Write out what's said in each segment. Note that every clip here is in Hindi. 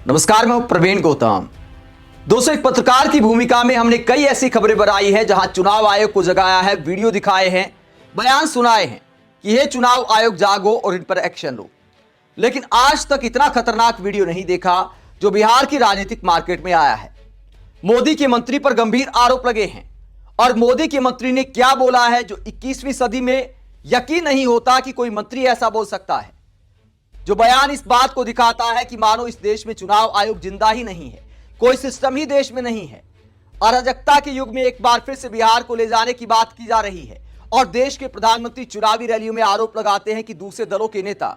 नमस्कार, मैं प्रवीण गौतम। दोस्तों, एक पत्रकार की भूमिका में हमने कई ऐसी खबरें बनाई हैं जहां चुनाव आयोग को जगाया है, वीडियो दिखाए हैं, बयान सुनाए हैं कि यह चुनाव आयोग जागो और इन पर एक्शन लो। लेकिन आज तक इतना खतरनाक वीडियो नहीं देखा जो बिहार की राजनीतिक मार्केट में आया है। मोदी के मंत्री पर गंभीर आरोप लगे हैं और मोदी के मंत्री ने क्या बोला है जो 21वीं सदी में यकीन नहीं होता कि कोई मंत्री ऐसा बोल सकता है। जो बयान इस बात को दिखाता है कि मानो इस देश में चुनाव आयोग जिंदा ही नहीं है, कोई सिस्टम ही देश में नहीं है। अराजकता के युग में एक बार फिर से बिहार को ले जाने की बात की जा रही है और देश के प्रधानमंत्री चुनावी रैलियों में आरोप लगाते हैं कि दूसरे दलों के नेता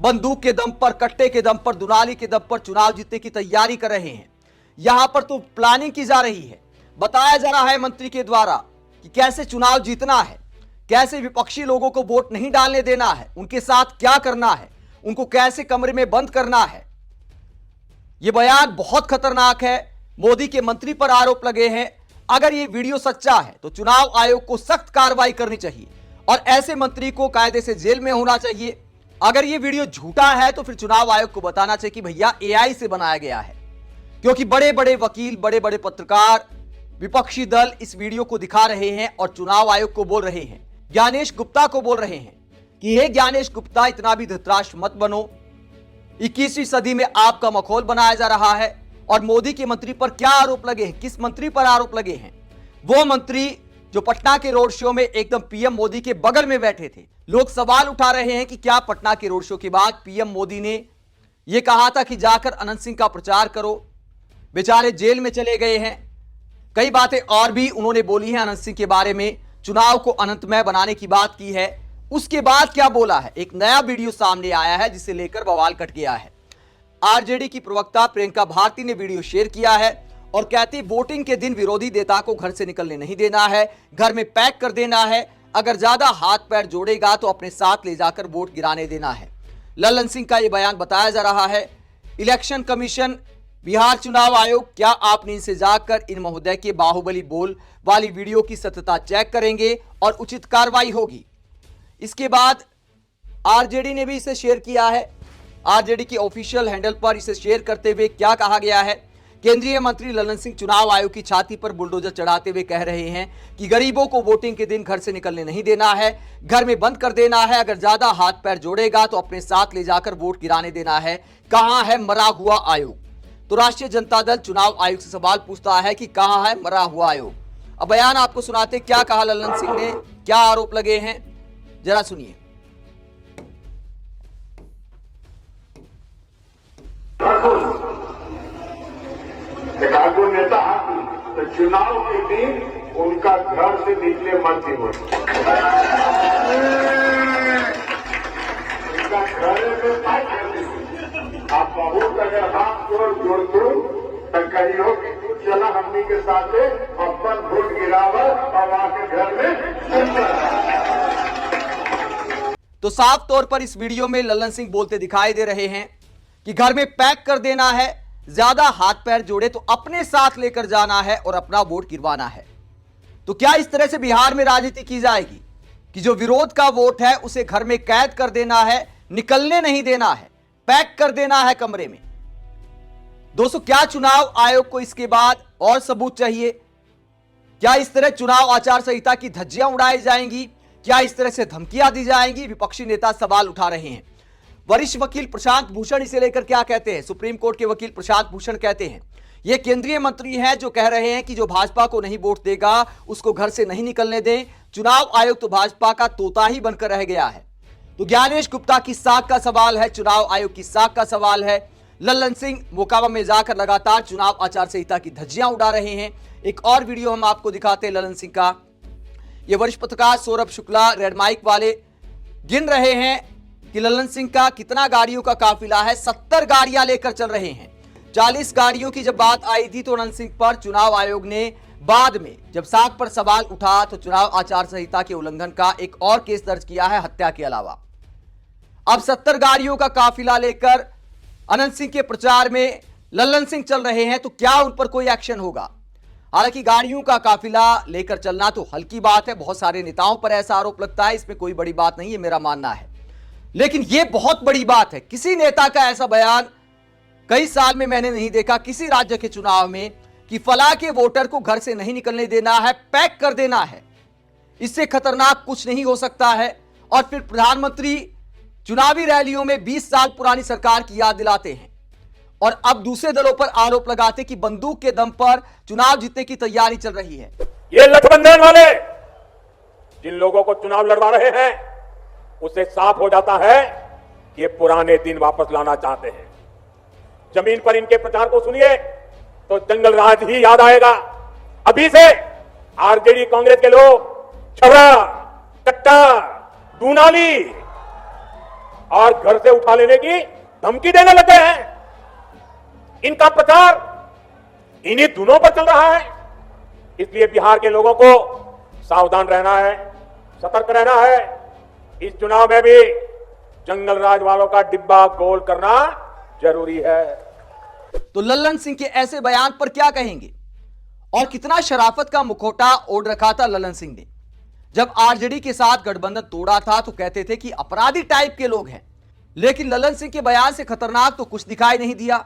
बंदूक के दम पर, कट्टे के दम पर, दुनाली के दम पर चुनाव जीतने की तैयारी कर रहे हैं। यहां पर तो प्लानिंग की जा रही है, बताया जा रहा है मंत्री के द्वारा कि कैसे चुनाव जीतना है, कैसे विपक्षी लोगों को वोट नहीं डालने देना है, उनके साथ क्या करना है, उनको कैसे कमरे में बंद करना है। यह बयान बहुत खतरनाक है। मोदी के मंत्री पर आरोप लगे हैं। अगर यह वीडियो सच्चा है तो चुनाव आयोग को सख्त कार्रवाई करनी चाहिए और ऐसे मंत्री को कायदे से जेल में होना चाहिए। अगर यह वीडियो झूठा है तो फिर चुनाव आयोग को बताना चाहिए कि भैया एआई से बनाया गया है, क्योंकि बड़े बड़े वकील, बड़े बड़े पत्रकार, विपक्षी दल इस वीडियो को दिखा रहे हैं और चुनाव आयोग को बोल रहे हैं, ज्ञानेश गुप्ता को बोल रहे हैं कि हे ज्ञानेश गुप्ता, इतना भी धृतराष्ट्र मत बनो। 21वीं सदी में आपका मखौल बनाया जा रहा है। और मोदी के मंत्री पर क्या आरोप लगे हैं, किस मंत्री पर आरोप लगे हैं? वो मंत्री जो पटना के रोड शो में एकदम पीएम मोदी के बगल में बैठे थे। लोग सवाल उठा रहे हैं कि क्या पटना के रोड शो के बाद पीएम मोदी ने यह कहा था कि जाकर अनंत सिंह का प्रचार करो, बेचारे जेल में चले गए हैं। कई बातें और भी उन्होंने बोली हैं अनंत सिंह के बारे में, चुनाव को अनंतमय बनाने की बात की है। उसके बाद क्या बोला है, एक नया वीडियो सामने आया है जिसे लेकर बवाल कट गया है। आरजेडी की प्रवक्ता प्रियंका भारती ने वीडियो शेयर किया है और कहती वोटिंग के दिन विरोधी नेता को घर से निकलने नहीं देना है, घर में पैक कर देना है, अगर ज्यादा हाथ पैर जोड़ेगा तो अपने साथ ले जाकर वोट गिराने देना है। लल्लन सिंह का यह बयान बताया जा रहा है। इलेक्शन कमीशन, बिहार चुनाव आयोग, क्या आप नींद से जागकर इन महोदय के बाहुबली बोल वाली वीडियो की सत्यता चेक करेंगे और उचित कार्रवाई होगी। इसके बाद आरजेडी ने भी इसे शेयर किया है। आरजेडी की ऑफिशियल हैंडल पर इसे शेयर करते हुए क्या कहा गया है, केंद्रीय मंत्री लल्लन सिंह चुनाव आयोग की छाती पर बुलडोजर चढ़ाते हुए कह रहे हैं कि गरीबों को वोटिंग के दिन घर से निकलने नहीं देना है, घर में बंद कर देना है, अगर ज्यादा हाथ पैर जोड़ेगा तो अपने साथ ले जाकर वोट गिराने देना है। कहां है मरा हुआ आयोग? तो राष्ट्रीय जनता दल चुनाव आयोग से सवाल पूछता है कि कहां है मरा हुआ आयोग। अब बयान आपको सुनाते क्या कहा लल्लन सिंह ने, क्या आरोप लगे हैं, जरा सुनिए। एकाधो नेता तो चुनाव के दिन उनका घर से निकले मत ही उनका घर में फाइट करते। आप बहुत अगर हाथ जोड़ दो तो कहियो कि तू चला हमनी के साथ अपन वोट गिरावर और आके घर में। तो साफ तौर पर इस वीडियो में लल्लन सिंह बोलते दिखाई दे रहे हैं कि घर में पैक कर देना है, ज्यादा हाथ पैर जोड़े तो अपने साथ लेकर जाना है और अपना वोट गिरवाना है। तो क्या इस तरह से बिहार में राजनीति की जाएगी कि जो विरोध का वोट है उसे घर में कैद कर देना है, निकलने नहीं देना है, पैक कर देना है कमरे में? दोस्तों, क्या चुनाव आयोग को इसके बाद और सबूत चाहिए? क्या इस तरह चुनाव आचार संहिता की धज्जियां उड़ाई जाएंगी? क्या इस तरह से धमकियां दी जाएंगी? विपक्षी नेता सवाल उठा रहे हैं। वरिष्ठ वकील प्रशांत भूषण इसे लेकर क्या कहते हैं? सुप्रीम कोर्ट के वकील प्रशांत भूषण कहते हैं यह केंद्रीय मंत्री हैं जो कह रहे हैं कि जो भाजपा को नहीं वोट देगा उसको घर से नहीं निकलने दें। चुनाव आयोग तो भाजपा का तोता ही बनकर रह गया है। तो ज्ञानेश गुप्ता की साख का सवाल है, चुनाव आयोग की साख का सवाल है। लल्लन सिंह मोकामा में जाकर लगातार चुनाव आचार संहिता की धज्जियां उड़ा रहे हैं। एक और वीडियो हम आपको दिखाते हैं लल्लन सिंह का। ये वरिष्ठ पत्रकार सौरभ शुक्ला रेड माइक वाले गिन रहे हैं कि लल्लन सिंह का कितना गाड़ियों का काफिला है। 70 गाड़ियां लेकर चल रहे हैं। 40 गाड़ियों की जब बात आई थी तो अनंत सिंह पर चुनाव आयोग ने बाद में जब साख पर सवाल उठा तो चुनाव आचार संहिता के उल्लंघन का एक और केस दर्ज किया है, हत्या के अलावा। अब 70 गाड़ियों का काफिला लेकर अनंत सिंह के प्रचार में लल्लन सिंह चल रहे हैं, तो क्या उन पर कोई एक्शन होगा? हालांकि गाड़ियों का काफिला लेकर चलना तो हल्की बात है, बहुत सारे नेताओं पर ऐसा आरोप लगता है, इसमें कोई बड़ी बात नहीं है, मेरा मानना है। लेकिन यह बहुत बड़ी बात है, किसी नेता का ऐसा बयान कई साल में मैंने नहीं देखा किसी राज्य के चुनाव में कि फला के वोटर को घर से नहीं निकलने देना है, पैक कर देना है। इससे खतरनाक कुछ नहीं हो सकता है। और फिर प्रधानमंत्री चुनावी रैलियों में 20 साल पुरानी सरकार की याद दिलाते हैं और अब दूसरे दलों पर आरोप लगाते कि बंदूक के दम पर चुनाव जीतने की तैयारी चल रही है। ये गठबंधन वाले जिन लोगों को चुनाव लड़वा रहे हैं, उससे साफ हो जाता है कि ये पुराने दिन वापस लाना चाहते हैं। जमीन पर इनके प्रचार को सुनिए तो जंगल राज ही याद आएगा। अभी से आरजेडी कांग्रेस के लोग छबड़ा, कट्टा, दूनाली और घर से उठा लेने की धमकी देने लगे हैं। इनका प्रचार इन्हीं दोनों पर चल रहा है। इसलिए बिहार के लोगों को सावधान रहना है, सतर्क रहना है। इस चुनाव में भी जंगल राज वालों का डिब्बा गोल करना जरूरी है। तो लल्लन सिंह के ऐसे बयान पर क्या कहेंगे? और कितना शराफत का मुखौटा ओढ़ रखा था लल्लन सिंह ने। जब आरजेडी के साथ गठबंधन तोड़ा था तो कहते थे कि अपराधी टाइप के लोग हैं, लेकिन लल्लन सिंह के बयान से खतरनाक तो कुछ दिखाई नहीं दिया।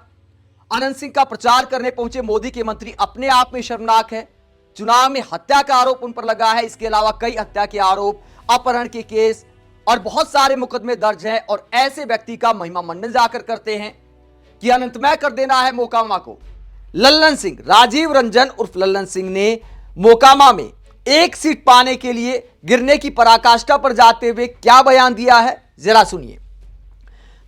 अनंत सिंह का प्रचार करने पहुंचे मोदी के मंत्री अपने आप में शर्मनाक है। चुनाव में हत्या का आरोप उन पर लगा है। इसके अलावा कई हत्या के आरोप, अपहरण के केस और बहुत सारे मुकदमे दर्ज हैं। और ऐसे व्यक्ति का महिमा मंडन जाकर करते हैं कि अनंतमय कर देना है मोकामा को। लल्लन सिंह, राजीव रंजन उर्फ लल्लन सिंह ने मोकामा में एक सीट पाने के लिए गिरने की पराकाष्ठा पर जाते हुए क्या बयान दिया है, जरा सुनिए।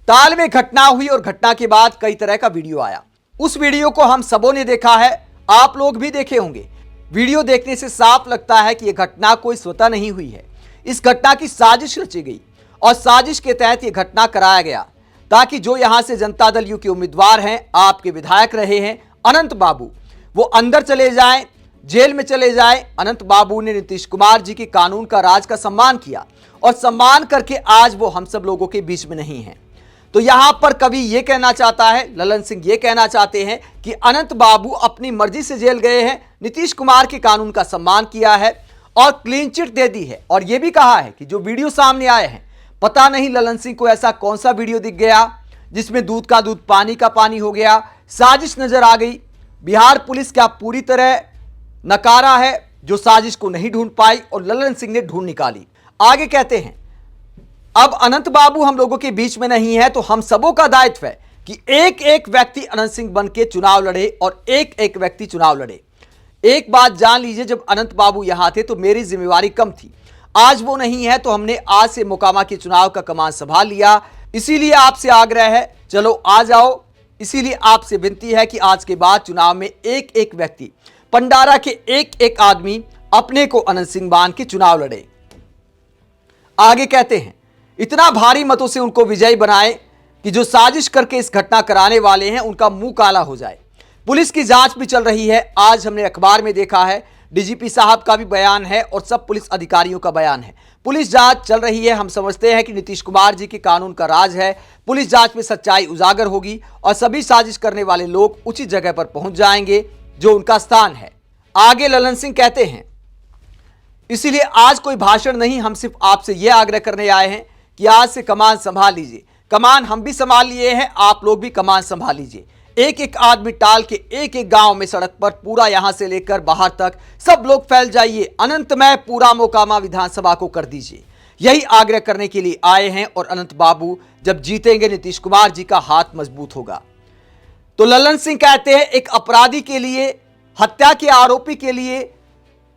ताल में घटना हुई और घटना के बाद कई तरह का वीडियो आया। उस वीडियो को हम सबों ने देखा है, आप लोग भी देखे होंगे। वीडियो देखने से साफ लगता है कि यह घटना कोई स्वतः नहीं हुई है। इस घटना की साजिश रची गई और साजिश के तहत यह घटना कराया गया ताकि जो यहां से जनता दल यू के उम्मीदवार हैं, आपके विधायक रहे हैं अनंत बाबू, वो अंदर चले जाएं, जेल में चले जाएं। अनंत बाबू ने नीतीश कुमार जी के कानून का राज का सम्मान किया और सम्मान करके आज वो हम सब लोगों के बीच में नहीं है। तो यहां पर कवि ये कहना चाहता है, लल्लन सिंह ये कहना चाहते हैं कि अनंत बाबू अपनी मर्जी से जेल गए हैं, नीतीश कुमार के कानून का सम्मान किया है और क्लीन चिट दे दी है। और यह भी कहा है कि जो वीडियो सामने आए हैं, पता नहीं लल्लन सिंह को ऐसा कौन सा वीडियो दिख गया जिसमें दूध का दूध पानी का पानी हो गया, साजिश नजर आ गई। बिहार पुलिस क्या पूरी तरह नकारा है जो साजिश को नहीं ढूंढ पाई और लल्लन सिंह ने ढूंढ निकाली। आगे कहते हैं, अब अनंत बाबू हम लोगों के बीच में नहीं है तो हम सबों का दायित्व है कि एक एक व्यक्ति अनंत सिंह बन के चुनाव लड़े और एक एक व्यक्ति चुनाव लड़े। एक बात जान लीजिए, जब अनंत बाबू यहां थे तो मेरी जिम्मेवारी कम थी। आज वो नहीं है तो हमने आज से मोकामा के चुनाव का कमान संभाल लिया। इसीलिए आपसे आग्रह है, चलो आ जाओ। इसीलिए आपसे विनती है कि आज के बाद चुनाव में एक एक व्यक्ति, पंडारा के एक एक आदमी अपने को अनंत सिंह मान के चुनाव लड़े। आगे कहते हैं, इतना भारी मतों से उनको विजयी बनाए कि जो साजिश करके इस घटना कराने वाले हैं उनका मुंह काला हो जाए। पुलिस की जांच भी चल रही है। आज हमने अखबार में देखा है, डीजीपी साहब का भी बयान है और सब पुलिस अधिकारियों का बयान है। पुलिस जांच चल रही है। हम समझते हैं कि नीतीश कुमार जी के कानून का राज है। पुलिस जांच में सच्चाई उजागर होगी और सभी साजिश करने वाले लोग उचित जगह पर पहुंच जाएंगे जो उनका स्थान है। आगे लल्लन सिंह कहते हैं, इसीलिए आज कोई भाषण नहीं, हम सिर्फ आपसे यह आग्रह करने आए हैं कि आज से कमान संभाल लीजिए। कमान हम भी संभाल लिए हैं, आप लोग भी कमान संभाल लीजिए। एक एक आदमी टाल के एक एक गांव में, सड़क पर, पूरा यहां से लेकर बाहर तक सब लोग फैल जाइए। अनंतमय पूरा मोकामा विधानसभा को कर दीजिए। यही आग्रह करने के लिए आए हैं। और अनंत बाबू जब जीतेंगे, नीतीश कुमार जी का हाथ मजबूत होगा। तो लल्लन सिंह कहते हैं, एक अपराधी के लिए, हत्या के आरोपी के लिए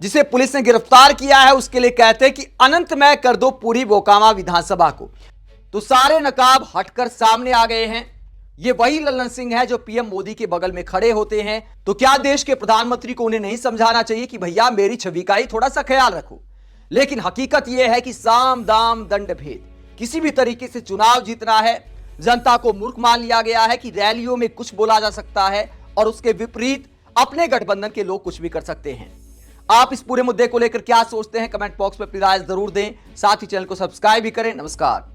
जिसे पुलिस ने गिरफ्तार किया है, उसके लिए कहते हैं कि अनंतमय कर दो पूरी मोकामा विधानसभा को। तो सारे नकाब हटकर सामने आ गए हैं। ये वही लल्लन सिंह है जो पीएम मोदी के बगल में खड़े होते हैं। तो क्या देश के प्रधानमंत्री को उन्हें नहीं समझाना चाहिए कि भैया मेरी छवि का ही थोड़ा सा ख्याल रखो। लेकिन हकीकत यह है कि साम दाम दंड भेद, किसी भी तरीके से चुनाव जीतना है। जनता को मूर्ख मान लिया गया है कि रैलियों में कुछ बोला जा सकता है और उसके विपरीत अपने गठबंधन के लोग कुछ भी कर सकते हैं। आप इस पूरे मुद्दे को लेकर क्या सोचते हैं, कमेंट बॉक्स में अपनी राय जरूर दें। साथ ही चैनल को सब्सक्राइब भी करें। नमस्कार।